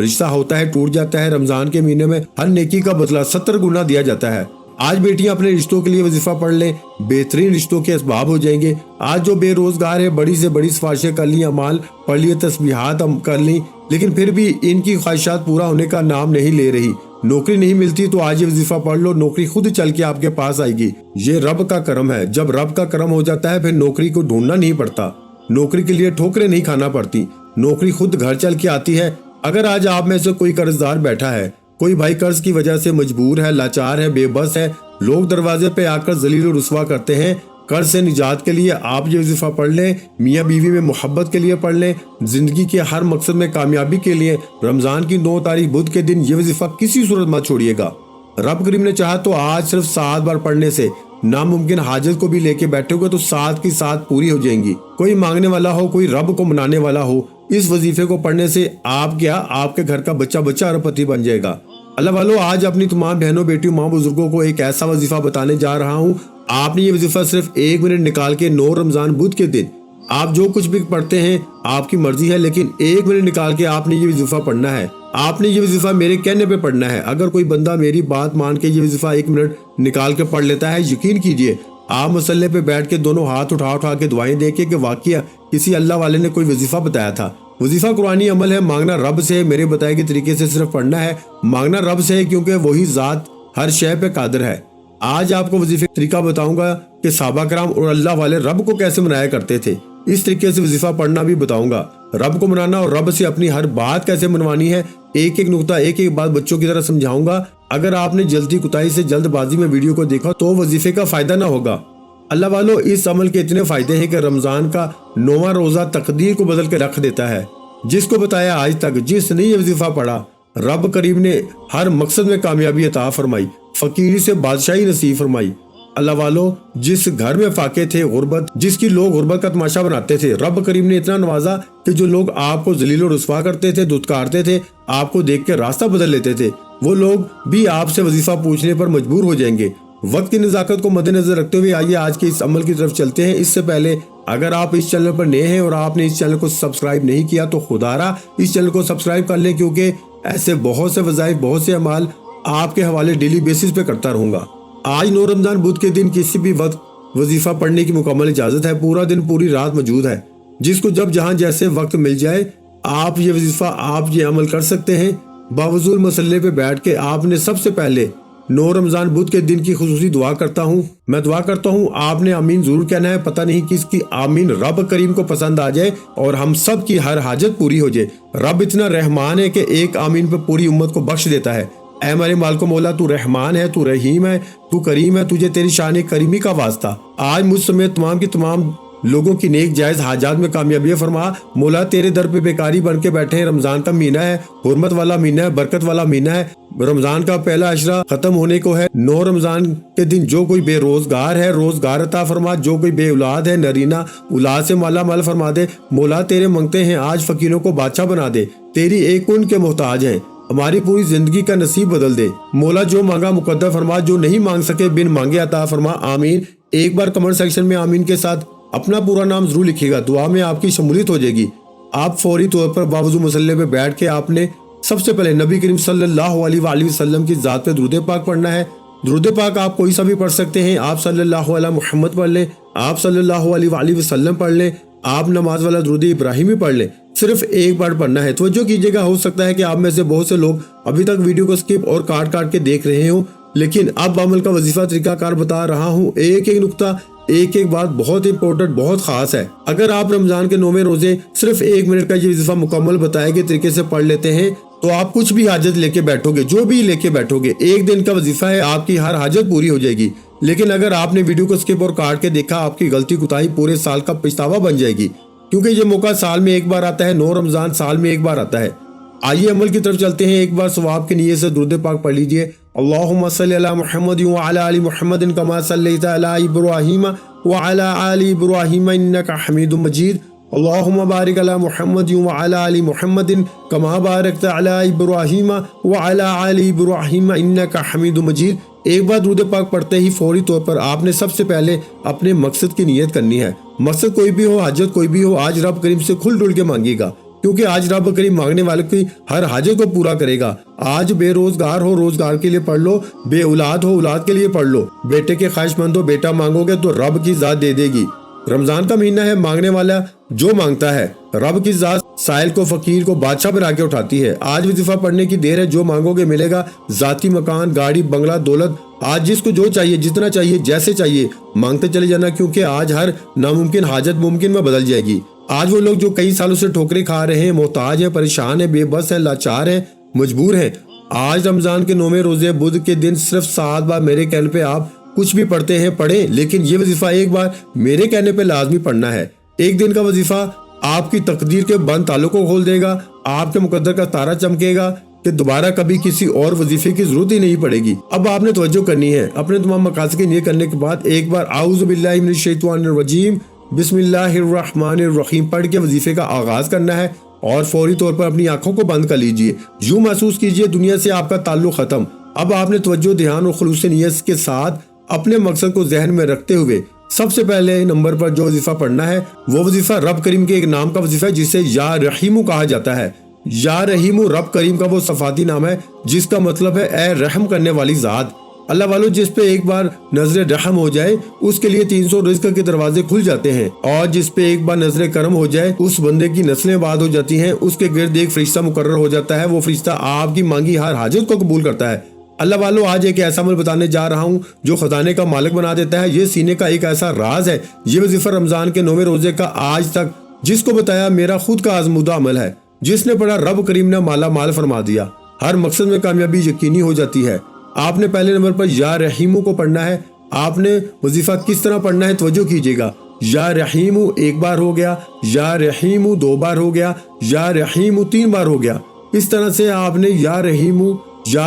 رشتہ ہوتا ہے ٹوٹ جاتا ہے، رمضان کے مہینے میں ہر نیکی کا بدلہ 70 گنا دیا جاتا ہے۔ آج بیٹیاں اپنے رشتوں کے لیے وظیفہ پڑھ لیں، بہترین رشتوں کے اسباب ہو جائیں گے۔ آج جو بے روزگار ہے، بڑی سے بڑی سفارشیں کر لی، اعمال پڑھ لیے، تسبیحات کر لی، لیکن پھر بھی ان کی خواہشات پورا ہونے کا نام نہیں لے رہی۔ نوکری نہیں ملتی تو آج یہ وظیفہ پڑھ لو، نوکری خود چل کے آپ کے پاس آئے گی۔ یہ رب کا کرم ہے۔ جب رب کا کرم ہو جاتا ہے پھر نوکری کو ڈھونڈنا نہیں پڑتا، نوکری کے لیے ٹھوکریں نہیں کھانا پڑتی، نوکری خود گھر چل کے آتی ہے۔ اگر آج آپ میں سے کوئی قرض دار بیٹھا ہے، کوئی بھائی قرض کی وجہ سے مجبور ہے، لاچار ہے، بے بس ہے، لوگ دروازے پہ آ کر ذلیل و رسوا کرتے ہیں، قرض سے نجات کے لیے آپ یہ وظیفہ پڑھ لیں، میاں بیوی میں محبت کے لیے پڑھ لیں، زندگی کے ہر مقصد میں کامیابی کے لیے رمضان کی 9 تاریخ بدھ کے دن یہ وظیفہ کسی صورت مت چھوڑیے گا۔ رب کریم نے چاہا تو آج صرف 7 بار پڑھنے سے ناممکن حاجت کو بھی لے کے بیٹھے ہوگے تو 7 کی 7 پوری ہو جائیں گی۔ کوئی مانگنے والا ہو، کوئی رب کو منانے والا ہو، اس وظیفے کو پڑھنے سے آپ کے گھر کا بچہ اربپتی بن جائے گا۔ اللہ والو، آج اپنی تمام بہنوں بیٹیوں ماں بزرگوں کو ایک ایسا وظیفہ بتانے جا رہا ہوں۔ آپ نے یہ وظیفہ صرف 1 منٹ نکال کے 9 رمضان بدھ کے دن، آپ جو کچھ بھی پڑھتے ہیں آپ کی مرضی ہے، لیکن 1 منٹ نکال کے آپ نے یہ وظیفہ پڑھنا ہے۔ آپ نے یہ وظیفہ میرے کہنے پہ پڑھنا ہے۔ اگر کوئی بندہ میری بات مان کے یہ وظیفہ 1 منٹ نکال کے پڑھ لیتا ہے، یقین کیجئے آپ مصلے پہ بیٹھ کے دونوں ہاتھ اٹھا کے دعائیں دیکھیں کہ واقعہ کسی اللہ والے نے کوئی وظیفہ بتایا تھا۔ وظیفہ قرآنی عمل ہے، مانگنا رب سے ہے، میرے بتائے گئے طریقے سے صرف پڑھنا ہے۔ مانگنا رب سے ہے کیونکہ وہی ذات ہر شے پہ قادر ہے۔ آج آپ کو وظیفے طریقہ بتاؤں گا کہ صحابہ کرام اور اللہ والے رب کو کیسے منایا کرتے تھے، اس طریقے سے وظیفہ پڑھنا بھی بتاؤں گا۔ رب کو منانا اور رب سے اپنی ہر بات کیسے منوانی ہے، ایک نقطہ ایک بات بچوں کی طرح سمجھاؤں گا۔ اگر آپ نے جلدی کوتاہی سے جلد بازی میں ویڈیو کو دیکھا تو وظیفے کا فائدہ نہ ہوگا۔ اللہ والو، اس عمل کے اتنے فائدے ہیں کہ رمضان کا 9واں روزہ تقدیر کو بدل کے رکھ دیتا ہے۔ جس کو بتایا آج تک، جس نے یہ وظیفہ پڑھا، رب کریم نے ہر مقصد میں کامیابی عطا فرمائی، فقیری سے بادشاہی نصیب فرمائی۔ اللہ والو، جس گھر میں فاقے تھے غربت، جس کی لوگ غربت کا تماشا بناتے تھے، رب کریم نے اتنا نوازا کہ جو لوگ آپ کو ذلیل و رسوا کرتے تھے، دھتکارتے تھے، آپ کو دیکھ کے راستہ بدل لیتے تھے، وہ لوگ بھی آپ سے وظیفہ پوچھنے پر مجبور ہو جائیں گے۔ وقت کی نزاکت کو مد نظر رکھتے ہوئے آئیے آج کے اس عمل کی طرف چلتے ہیں۔ اس سے پہلے اگر آپ اس چینل پر نئے ہیں اور آپ نے اس چینل کو سبسکرائب نہیں کیا تو خدارا اس چینل کو سبسکرائب کر لیں، کیونکہ ایسے بہت سے وظائف، بہت سے اعمال آپ کے حوالے ڈیلی بیسس پہ کرتا رہوں گا۔ آج 9 رمضان بدھ کے دن کسی بھی وقت وظیفہ پڑھنے کی مکمل اجازت ہے، پورا دن پوری رات موجود ہے۔ جس کو جب جہاں جیسے وقت مل جائے آپ یہ وظیفہ، آپ یہ عمل کر سکتے ہیں۔ باوضو مسلے پہ بیٹھ کے آپ نے سب سے پہلے 9 رمضان بدھ کے دن کی خصوصی دعا کرتا ہوں، میں دعا کرتا ہوں آپ نے آمین ضرور کہنا ہے۔ پتہ نہیں کس کی آمین رب کریم کو پسند آ جائے اور ہم سب کی ہر حاجت پوری ہو جائے۔ رب اتنا رحمان ہے کہ ایک آمین پہ پوری امت کو بخش دیتا ہے۔ اے ہمارے مالک و مولا، تو رحمان ہے، تو رحیم ہے، تو کریم ہے، تجھے تیری شان کریمی کا واسطہ۔ آج مجھ سمیت تمام کی تمام لوگوں کی نیک جائز حاجات میں کامیابی فرما۔ مولا تیرے در پہ بیکاری بن کے بیٹھے ہیں، رمضان کا مہینہ ہے، حرمت والا مہینہ ہے، برکت والا مہینہ ہے، رمضان کا پہلا عشرہ ختم ہونے کو ہے۔ 9 رمضان کے دن جو کوئی بے روزگار ہے روزگار عطا فرما، جو کوئی بے اولاد ہے نرینہ اولاد سے مالا مال فرما دے۔ مولا تیرے منگتے ہیں آج فقیروں کو بادشاہ بنا دے، تیری ایک کن کے محتاج ہیں، ہماری پوری زندگی کا نصیب بدل دے۔ مولا جو مانگا مقدر فرما، جو نہیں مانگ سکے بن مانگے عطا فرما، آمین۔ ایک بار کمنٹ سیکشن میں آمین کے ساتھ اپنا پورا نام ضرور لکھیے گا، دعا میں آپ کی شمولیت ہو جائے گی۔ آپ فوری طور پر باوضو مسلے پہ بیٹھ کے آپ نے سب سے پہلے نبی کریم صلی اللہ علیہ وآلہ وسلم کی ذات پہ درود پاک پڑھنا ہے۔ درود پاک آپ کوئی سا بھی پڑھ سکتے ہیں، آپ صلی اللہ علیہ محمد پڑھ لیں، آپ صلی اللہ علیہ وآلہ وسلم پڑھ لیں، آپ نماز والا درود ابراہیمی پڑھ لیں، صرف ایک بار پڑھنا ہے۔ توجہ کیجیے گا، ہو سکتا ہے کہ آپ میں سے بہت سے لوگ ابھی تک ویڈیو کو سکپ اور کاٹ کے دیکھ رہے ہوں، لیکن اب عمل کا وظیفہ طریقہ کار بتا رہا ہوں، ایک نقطہ ایک بات بہت امپورٹنٹ، بہت خاص ہے۔ اگر آپ رمضان کے 9ویں روزے صرف 1 منٹ کا یہ وظیفہ مکمل بتائے گئے طریقے سے پڑھ لیتے ہیں تو آپ کچھ بھی حاجت لے کے بیٹھو گے، جو بھی لے کے بیٹھو گے، 1 دن کا وظیفہ ہے، آپ کی ہر حاجت پوری ہو جائے گی۔ لیکن اگر آپ نے ویڈیو کو سکپ اور کاٹ کے دیکھا، آپ کی غلطی کوتاہی پورے سال کا پچھتاوا بن جائے گی، کیونکہ یہ موقع سال میں ایک بار آتا ہے، 9 رمضان سال میں ایک بار آتا ہے۔ آئیے عمل کی طرف چلتے ہیں۔ ایک بار ثواب کی نیت سے درود پاک پڑھ لیجئے۔ اللہم صلی علی محمد وعلی آل محمد کما صلیت علی ابراہیم وعلی آل ابراہیم انک حمید مجید۔ اللہم بارک علی محمد وعلی آل محمد کما بارکت علی ابراہیم وعلی آل ابراہیم انک حمید مجید۔ ایک بار درود پاک پڑھتے ہی فوری طور پر آپ نے سب سے پہلے اپنے مقصد کی نیت کرنی ہے۔ مقصد کوئی بھی ہو، حاجت کوئی بھی ہو، آج رب کریم سے کھل ڈل کے مانگے گا۔ کیونکہ آج رب کریم مانگنے والے کی ہر حاجت کو پورا کرے گا۔ آج بے روزگار ہو روزگار کے لیے پڑھ لو، بے اولاد ہو اولاد کے لیے پڑھ لو، بیٹے کے خواہش مند ہو بیٹا مانگو گے تو رب کی ذات دے دے گی۔ رمضان کا مہینہ ہے، مانگنے والا جو مانگتا ہے رب کی ذات سائل کو فقیر کو بادشاہ بنا کے اٹھاتی ہے۔ آج وظیفہ پڑھنے کی دیر ہے، جو مانگو گے ملے گا، ذاتی مکان، گاڑی، بنگلہ، دولت، آج جس کو جو چاہیے، جتنا چاہیے، جیسے چاہیے مانگتے چلے جانا، کیونکہ آج ہر ناممکن حاجت ممکن میں بدل جائے گی۔ آج وہ لوگ جو کئی سالوں سے ٹھوکریں کھا رہے ہیں، محتاج ہیں، پریشان ہیں، بے بس ہیں، لاچار ہیں، مجبور ہیں، آج رمضان کے 9ویں روزے بدھ کے دن صرف 7 بار میرے کہنے پہ آپ کچھ بھی پڑھتے ہیں پڑھیں، لیکن یہ وظیفہ ایک بار میرے کہنے پہ لازمی پڑھنا ہے۔ ایک دن کا وظیفہ آپ کی تقدیر کے بند تالوں کو کھول دے گا، آپ کے مقدر کا تارا چمکے گا کہ دوبارہ کبھی کسی اور وظیفے کی ضرورت ہی نہیں پڑے گی۔ اب آپ نے توجہ کرنی ہے، اپنے تمام مقاصد کی نیت کرنے کے بعد ایک بار اعوذ باللہ من الشیطان الرجیم بسم اللہ الرحمن الرحیم پڑھ کے وظیفے کا آغاز کرنا ہے اور فوری طور پر اپنی آنکھوں کو بند کر لیجئے۔ یوں محسوس کیجئے دنیا سے آپ کا تعلق ختم۔ اب آپ نے توجہ، دھیان اور خلوص نیت کے ساتھ اپنے مقصد کو ذہن میں رکھتے ہوئے سب سے پہلے نمبر پر جو وظیفہ پڑھنا ہے وہ وظیفہ رب کریم کے ایک نام کا وظیفہ ہے جسے یا رحیم کہا جاتا ہے۔ یا رحیم رب کریم کا وہ صفاتی نام ہے جس کا مطلب ہے اے رحم کرنے والی ذات۔ اللہ والو جس پہ ایک بار نظر رحم ہو جائے اس کے لیے 300 رزق کے دروازے کھل جاتے ہیں، اور جس پہ ایک بار نظر کرم ہو جائے اس بندے کی نسلیں آباد ہو جاتی ہیں، اس کے گرد ایک فرشتہ مقرر ہو جاتا ہے، وہ فرشتہ آپ کی مانگی ہر حاجت کو قبول کرتا ہے۔ اللہ والو آج ایک ایسا عمل بتانے جا رہا ہوں جو خزانے کا مالک بنا دیتا ہے۔ یہ سینے کا ایک ایسا راز ہے، یہ وظیفہ رمضان کے 9ویں روزے کا آج تک جس کو بتایا میرا خود کا آزمودہ عمل ہے، جس نے پڑھا رب کریم نے مالا مال فرما دیا، ہر مقصد میں کامیابی یقینی ہو جاتی ہے۔ آپ نے پہلے نمبر پر یا رحیمو کو پڑھنا ہے۔ آپ نے وظیفہ کس طرح پڑھنا ہے توجہ کیجیے گا۔ یا رحیمو ایک بار ہو گیا، یا رحیمو 2 بار ہو گیا، یا رحیمو 3 بار ہو گیا۔ اس طرح سے آپ نے یا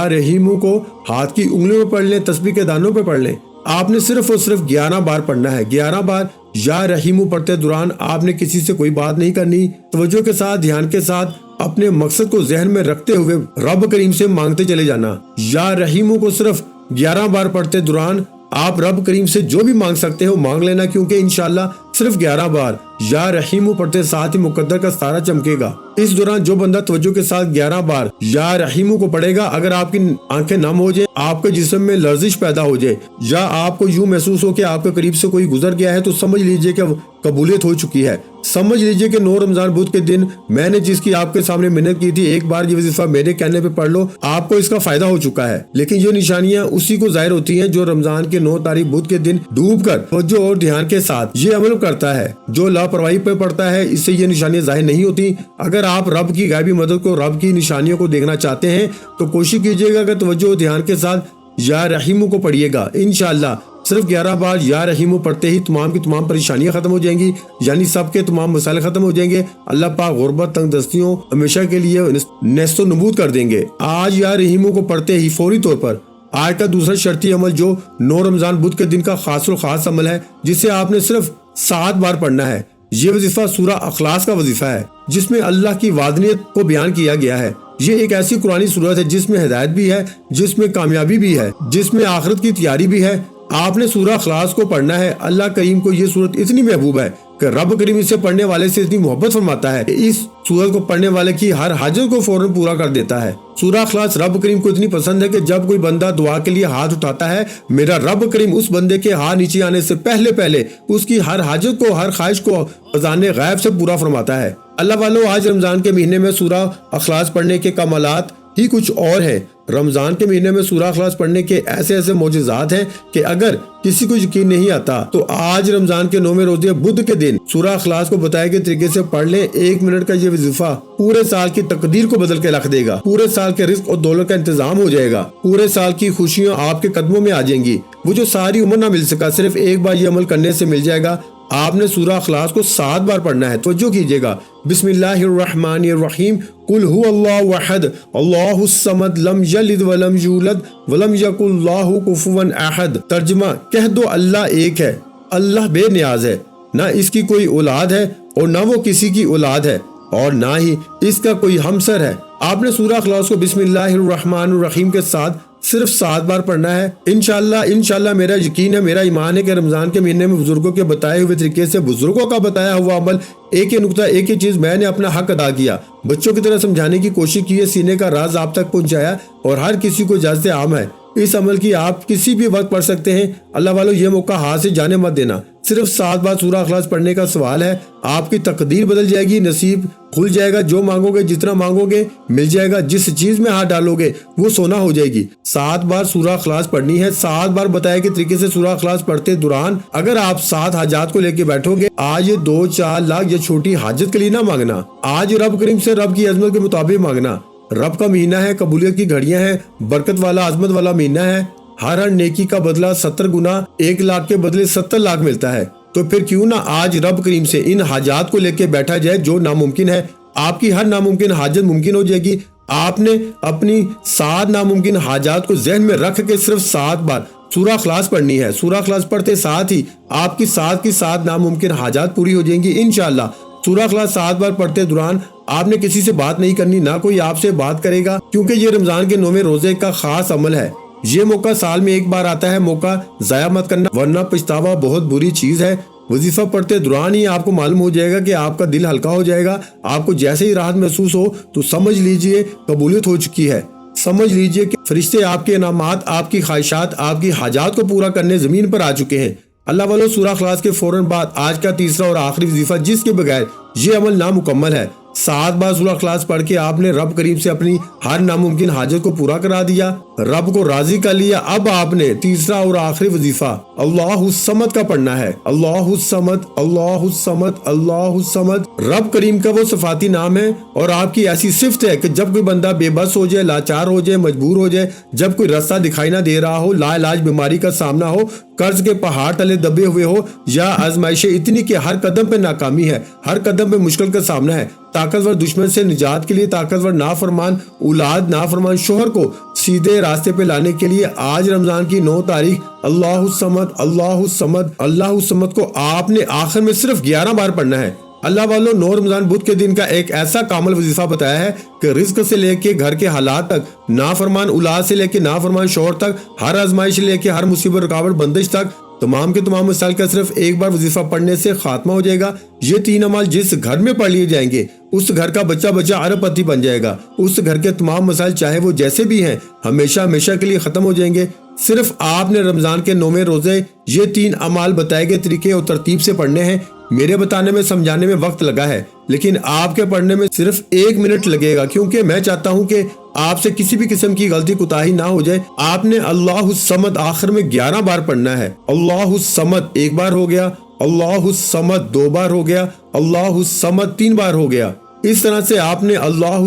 رحیمو کو ہاتھ کی انگلیوں میں پڑھ لیں، تسبیح کے دانوں پہ پڑھ لیں۔ آپ نے صرف اور صرف 11 بار پڑھنا ہے۔ 11 بار یا رحیمو پڑھتے دوران آپ نے کسی سے کوئی بات نہیں کرنی، توجہ کے ساتھ، دھیان کے ساتھ اپنے مقصد کو ذہن میں رکھتے ہوئے رب کریم سے مانگتے چلے جانا۔ یا رحیمو کو صرف 11 بار پڑھتے دوران آپ رب کریم سے جو بھی مانگ سکتے ہو مانگ لینا، کیونکہ انشاءاللہ صرف 11 بار یا رحیمو پڑھتے ساتھ ہی مقدر کا ستارہ چمکے گا۔ اس دوران جو بندہ توجہ کے ساتھ 11 بار یا رحیمو کو پڑھے گا، اگر آپ کی آنکھیں نم ہو جائیں، آپ کے جسم میں لرزش پیدا ہو جائے، یا آپ کو یوں محسوس ہو کہ آپ کے قریب سے کوئی گزر گیا ہے، تو سمجھ لیجئے کہ قبولیت ہو چکی ہے۔ سمجھ لیجئے کہ 9 رمضان بدھ کے دن میں نے جس کی آپ کے سامنے منت کی تھی، ایک بار یہ وظیفہ میرے کہنے پہ پڑھ لو، آپ کو اس کا فائدہ ہو چکا ہے۔ لیکن یہ نشانیاں اسی کو ظاہر ہوتی ہیں جو رمضان کے 9 تاریخ بدھ کے دن ڈوب کر توجہ اور دھیان کے ساتھ یہ عمل کرتا ہے۔ جو لاپرواہی پہ پڑتا ہے اس سے یہ نشانیاں ظاہر نہیں ہوتی۔ اگر آپ رب کی غیبی مدد کو، رب کی نشانیوں کو دیکھنا چاہتے ہیں تو کوشش کیجیے گا کہ توجہ اور دھیان کے ساتھ یا رحیمو کو پڑھیے گا۔ انشاءاللہ صرف 11 بار یا رحیمو پڑھتے ہی تمام کی تمام پریشانیاں ختم ہو جائیں گی، یعنی سب کے تمام مسائل ختم ہو جائیں گے۔ اللہ پاک غربت، تنگ دستیوں ہمیشہ کے لیے نیست و نبود کر دیں گے۔ آج یا رحیمو کو پڑھتے ہی فوری طور پر آج کا دوسرا شرطی عمل جو 9 رمضان بدھ کے دن کا خاص و خاص عمل ہے، جسے آپ نے صرف 7 بار پڑھنا ہے۔ یہ وظیفہ سورہ اخلاص کا وظیفہ ہے جس میں اللہ کی وحدانیت کو بیان کیا گیا ہے۔ یہ ایک ایسی قرآنی سورت ہے جس میں ہدایت بھی ہے، جس میں کامیابی بھی ہے، جس میں آخرت کی تیاری بھی ہے۔ آپ نے سورہ اخلاص کو پڑھنا ہے۔ اللہ کریم کو یہ سورت اتنی محبوب ہے کہ رب کریم اسے پڑھنے والے سے اتنی محبت فرماتا ہے کہ اس سورت کو پڑھنے والے کی ہر حاجت کو فوراً پورا کر دیتا ہے۔ سورہ اخلاص رب کریم کو اتنی پسند ہے کہ جب کوئی بندہ دعا کے لیے ہاتھ اٹھاتا ہے، میرا رب کریم اس بندے کے ہاتھ نیچے آنے سے پہلے اس کی ہر حاجت کو، ہر خواہش کو خزانے غیب سے پورا فرماتا ہے۔ اللہ والو آج رمضان کے مہینے میں سورہ اخلاص پڑھنے کے کمالات ہی کچھ اور ہیں۔ رمضان کے مہینے میں سورہ اخلاص پڑھنے کے ایسے معجزات ہیں کہ اگر کسی کو یقین نہیں آتا تو آج رمضان کے 9ویں روزے بدھ کے دن سورہ اخلاص کو بتائے گئے طریقے سے پڑھ لیں۔ 1 منٹ کا یہ وظیفہ پورے سال کی تقدیر کو بدل کے رکھ دے گا، پورے سال کے رزق اور دولت کا انتظام ہو جائے گا، پورے سال کی خوشیاں آپ کے قدموں میں آ جائیں گی۔ وہ جو ساری عمر نہ مل سکا، صرف ایک بار یہ عمل کرنے سے مل جائے گا۔ آپ نے سورہ اخلاص کو 7 بار پڑھنا ہے۔ توجہ کیجیے گا۔ بسم اللہ الرحمن الرحیم، قل هو اللہ احد اللہ الصمد لم یلد ولم یولد ولم یکن له کفوا احد۔ ترجمہ، کہہ دو اللہ ایک ہے، اللہ بے نیاز ہے، نہ اس کی کوئی اولاد ہے اور نہ وہ کسی کی اولاد ہے اور نہ ہی اس کا کوئی ہمسر ہے۔ آپ نے سورہ اخلاص کو بسم اللہ الرحمن الرحیم کے ساتھ صرف 7 بار پڑھنا ہے انشاءاللہ میرا یقین ہے، میرا ایمان ہے کہ رمضان کے مہینے میں بزرگوں کے بتائے ہوئے طریقے سے بزرگوں کا بتایا ہوا عمل، ایک ہی نقطہ، ایک ہی چیز میں نے اپنا حق ادا کیا، بچوں کی طرح سمجھانے کی کوشش کی ہے، سینے کا راز آپ تک پہنچایا اور ہر کسی کو اجازت عام ہے۔ اس عمل کی آپ کسی بھی وقت پڑھ سکتے ہیں۔ اللہ والو یہ موقع ہاتھ سے جانے مت دینا۔ صرف 7 بار سورہ اخلاص پڑھنے کا سوال ہے، آپ کی تقدیر بدل جائے گی، نصیب کھل جائے گا، جو مانگو گے جتنا مانگو گے مل جائے گا، جس چیز میں ہاتھ ڈالو گے وہ سونا ہو جائے گی۔ 7 بار سورہ اخلاص پڑھنی ہے، 7 بار بتائے کے طریقے سے سورہ اخلاص پڑھتے دوران اگر آپ 7 حاجات کو لے کے بیٹھو گے، آج 2-4 لاکھ یہ چھوٹی حاجت کے لیے نہ مانگنا، آج رب کریم سے رب کی عظمت کے مطابق مانگنا۔ رب کا مہینہ ہے، قبولیت کی گھڑیاں ہیں، برکت والا عظمت والا مہینہ ہے، ہر نیکی کا بدلہ 70 گنا، 1 لاکھ کے بدلے 70 لاکھ ملتا ہے۔ تو پھر کیوں نہ آج رب کریم سے ان حاجات کو لے کے بیٹھا جائے جو ناممکن ہے، آپ کی ہر ناممکن حاجت ممکن ہو جائے گی۔ آپ نے اپنی 7 ناممکن حاجات کو ذہن میں رکھ کے صرف 7 بار سورہ اخلاص پڑھنی ہے، سورہ اخلاص پڑھتے ساتھ ہی آپ کی 7 کی 7 ناممکن حاجات پوری ہو جائیں گی انشاءاللہ۔ سورہ اخلاص 7 بار پڑھتے دوران آپ نے کسی سے بات نہیں کرنی، نہ کوئی آپ سے بات کرے گا، کیونکہ یہ رمضان کے 9ویں روزے کا خاص عمل ہے۔ یہ موقع سال میں ایک بار آتا ہے، موقع ضائع مت کرنا ورنہ پچھتاوا بہت بری چیز ہے۔ وظیفہ پڑھتے دوران ہی آپ کو معلوم ہو جائے گا کہ آپ کا دل ہلکا ہو جائے گا، آپ کو جیسے ہی راحت محسوس ہو تو سمجھ لیجئے قبولیت ہو چکی ہے، سمجھ لیجئے کہ فرشتے آپ کے انعامات، آپ کی خواہشات، آپ کی حاجات کو پورا کرنے زمین پر آ چکے ہیں۔ اللہ والو سورہ اخلاص کے فوراً بعد آج کا تیسرا اور آخری وظیفہ جس کے بغیر یہ عمل نامکمل ہے، 7 بار سورہ اخلاص پڑھ کے آپ نے رب کریم سے اپنی ہر ناممکن حاجت کو پورا کرا دیا، رب کو راضی کر لیا۔ اب آپ نے تیسرا اور آخری وظیفہ اللہ الصمد کا پڑھنا ہے۔ اللہ الصمد، اللہ الصمد، اللہ الصمد رب کریم کا وہ صفاتی نام ہے اور آپ کی ایسی صفت ہے کہ جب کوئی بندہ بے بس ہو جائے، لاچار ہو جائے، مجبور ہو جائے، جب کوئی راستہ دکھائی نہ دے رہا ہو، لا علاج بیماری کا سامنا ہو، قرض کے پہاڑ تلے دبے ہوئے ہو، یا آزمائشیں اتنی کہ ہر قدم پہ ناکامی ہے، ہر قدم پہ مشکل کا سامنا ہے، طاقتور دشمن سے نجات کے لیے، طاقتور نافرمان اولاد، نافرمان شوہر کو سیدھے راستے پہ لانے کے لیے آج رمضان کی 9 تاریخ اللہ الصمد، اللہ الصمد، اللہ الصمد کو آپ نے آخر میں صرف 11 بار پڑھنا ہے۔ اللہ والو 9 رمضان بدھ کے دن کا ایک ایسا کامل وظیفہ بتایا ہے کہ رزق سے لے کے گھر کے حالات تک، نافرمان اولاد سے لے کے نافرمان شوہر تک، ہر آزمائش سے لے کے ہر مصیبت رکاوٹ بندش تک، تمام کے تمام مسائل کا صرف ایک بار وظیفہ پڑھنے سے خاتمہ ہو جائے گا۔ یہ 3 اعمال جس گھر میں پڑھ لیے جائیں گے اس گھر کا بچہ بچہ ارب پتی بن جائے گا، اس گھر کے تمام مسائل چاہے وہ جیسے بھی ہیں ہمیشہ ہمیشہ کے لیے ختم ہو جائیں گے۔ صرف آپ نے رمضان کے 9ویں روزے یہ 3 اعمال بتائے گئے طریقے اور ترتیب سے پڑھنے ہیں۔ میرے بتانے میں سمجھانے میں وقت لگا ہے لیکن آپ کے پڑھنے میں صرف 1 منٹ لگے گا، کیونکہ میں چاہتا ہوں کہ آپ سے کسی بھی قسم کی غلطی کوتاہی نہ ہو جائے۔ آپ نے اللہ الصمد آخر میں 11 بار پڑھنا ہے۔ اللہ الصمد 1 بار ہو گیا، اللہ الصمد 2 بار ہو گیا، اللہ الصمد 3 بار ہو گیا۔ اس طرح سے آپ نے اللہ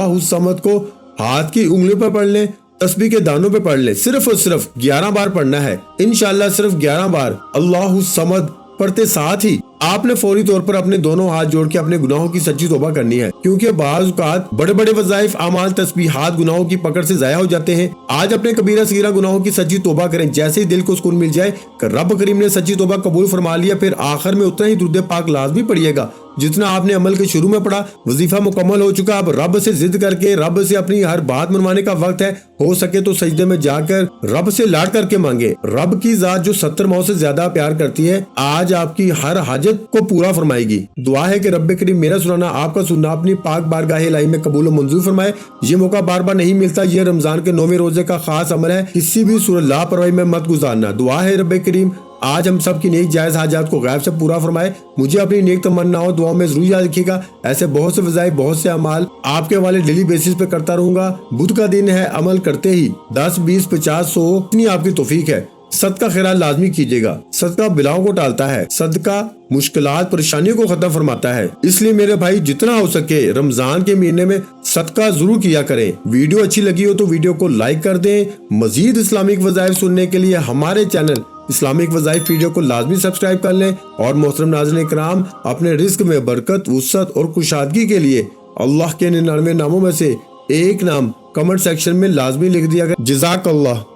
الصمد کو ہاتھ کی انگلیوں پر پڑھ لیں، تسبیح کے دانوں پہ پڑھ لیں، صرف اور صرف 11 بار پڑھنا ہے انشاءاللہ۔ صرف 11 بار اللہ الصمد پڑھتے ساتھ ہی آپ نے فوری طور پر اپنے دونوں ہاتھ جوڑ کے اپنے گناہوں کی سچی توبہ کرنی ہے، کیونکہ بعض اوقات بڑے بڑے وظائف، اعمال، تسبیحات گناہوں کی پکڑ سے ضائع ہو جاتے ہیں۔ آج اپنے کبیرہ صغیرہ گناہوں کی سچی توبہ کریں، جیسے ہی دل کو سکون مل جائے کہ رب کریم نے سچی توبہ قبول فرما لیا، پھر آخر میں اتنا ہی درود پاک لازمی پڑھیے گا جتنا آپ نے عمل کے شروع میں پڑھا۔ وظیفہ مکمل ہو چکا، اب رب سے ضد کر کے رب سے اپنی ہر بات منوانے کا وقت ہے۔ ہو سکے تو سجدے میں جا کر رب سے لاڑ کر کے مانگے۔ رب کی ذات جو 70 ماؤں سے زیادہ پیار کرتی ہے آج آپ کی ہر حاجت کو پورا فرمائے گی۔ دعا ہے کہ رب کریم میرا سنانا، آپ کا سننا اپنی پاک بارگاہ الہی میں قبول و منظور فرمائے۔ یہ موقع بار بار نہیں ملتا، یہ رمضان کے 9ویں روزے کا خاص عمل ہے، کسی بھی صورت لاپرواہی میں مت گزارنا۔ دعا ہے رب کریم آج ہم سب کی نیک جائز حاجات کو غیب سے پورا فرمائے۔ مجھے اپنی نیک تمناؤں دعاؤں میں ضرور یاد رکھیے گا۔ ایسے بہت سے وظائف، بہت سے اعمال آپ کے والے ڈیلی بیسس پہ کرتا رہوں گا۔ بدھ کا دن ہے، عمل کرتے ہی 10 20 50 100 اتنی آپ کی توفیق ہے۔ صدقہ خیرات لازمی کیجیے گا، صدقہ بلاؤں کو ٹالتا ہے، صدقہ مشکلات پریشانیوں کو ختم فرماتا ہے۔ اس لیے میرے بھائی جتنا ہو سکے رمضان کے مہینے میں صدقہ ضرور کیا کریں۔ ویڈیو اچھی لگی ہو تو ویڈیو کو لائک کر دیں۔ مزید اسلامک وظائف سننے کے لیے ہمارے چینل اسلامک وظائف ویڈیو کو لازمی سبسکرائب کر لیں۔ اور محترم ناظرین کرام، اپنے رزق میں برکت، وسعت اور کشادگی کے لیے اللہ کے 99 ناموں میں سے ایک نام کمنٹ سیکشن میں لازمی لکھ دیا گیا۔ جزاک اللہ۔